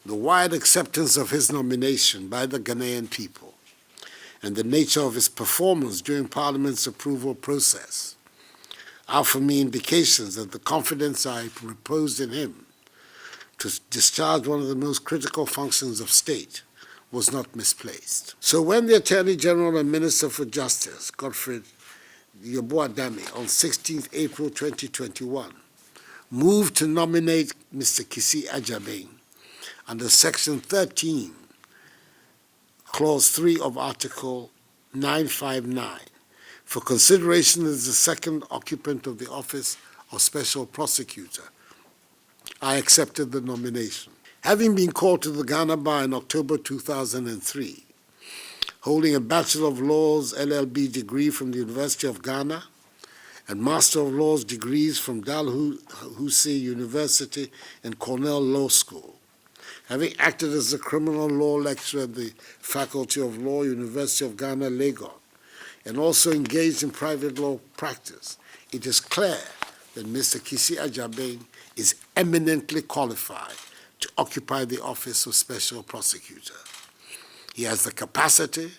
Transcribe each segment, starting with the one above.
the wide acceptance of his nomination by the Ghanaian people, and the nature of his performance during Parliament's approval process are for me indications that the confidence I reposed in him to discharge one of the most critical functions of state was not misplaced. So when the Attorney General and Minister for Justice, Godfrey Yoboadami, on 16th April 2021, moved to nominate Mr. Kissi Agyebeng under Section 13, Clause 3 of Article 959, for consideration as the second occupant of the office of Special Prosecutor, I accepted the nomination. Having been called to the Ghana Bar in October 2003, holding a Bachelor of Laws LLB degree from the University of Ghana and Master of Laws degrees from Dalhousie University and Cornell Law School, having acted as a criminal law lecturer at the Faculty of Law, University of Ghana, Lagos, and also engaged in private law practice, it is clear that Mr. Kissi Agyebeng is eminently qualified to occupy the office of Special Prosecutor. He has the capacity,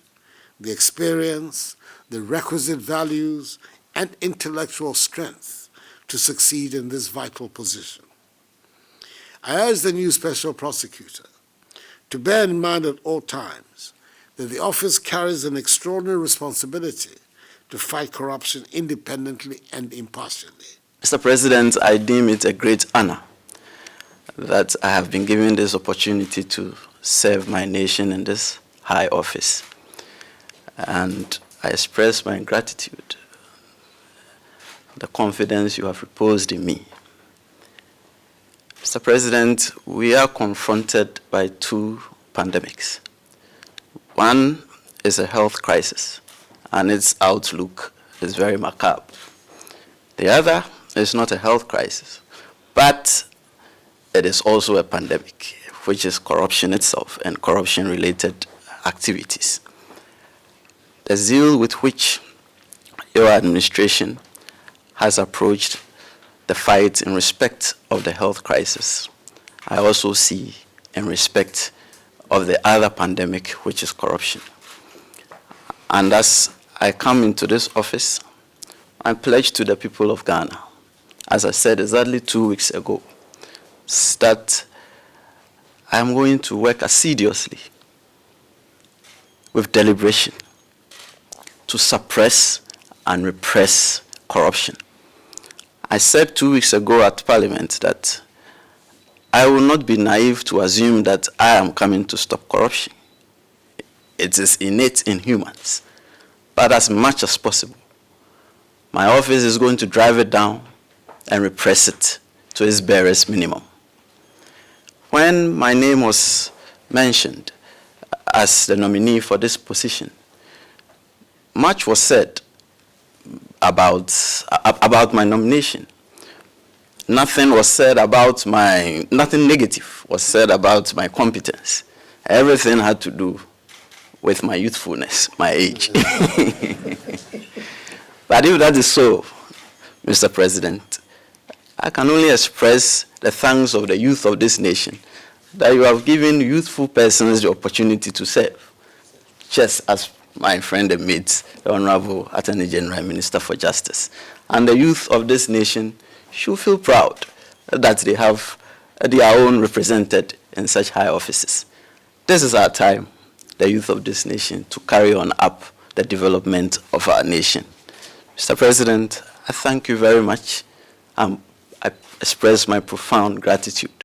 the experience, the requisite values, and intellectual strength to succeed in this vital position. I urge the new Special Prosecutor to bear in mind at all times that the office carries an extraordinary responsibility to fight corruption independently and impartially. Mr. President, I deem it a great honor that I have been given this opportunity to serve my nation in this high office. And I express my gratitude for the confidence you have reposed in me. Mr. President, we are confronted by two pandemics. One is a health crisis, and its outlook is very macabre. The other is not a health crisis, but it is also a pandemic, which is corruption itself and corruption-related activities. The zeal with which your administration has approached the fight in respect of the health crisis, I also see in respect of the other pandemic, which is corruption. And as I come into this office, I pledge to the people of Ghana, as I said exactly 2 weeks ago, that I'm going to work assiduously with deliberation to suppress and repress corruption. I said 2 weeks ago at Parliament that I will not be naive to assume that I am coming to stop corruption. It is innate in humans. But as much as possible, my office is going to drive it down and repress it to its barest minimum. When my name was mentioned as the nominee for this position, much was said about my nomination. Nothing was said about nothing negative was said about my competence. Everything had to do with my youthfulness, my age. But if that is so, Mr. President, I can only express the thanks of the youth of this nation that you have given youthful persons the opportunity to serve, just as my friend and mate, the Honorable Attorney General and Minister for Justice. And the youth of this nation should feel proud that they have their own represented in such high offices. This is our time, the youth of this nation, to carry on up the development of our nation. Mr. President, I thank you very much. I express my profound gratitude.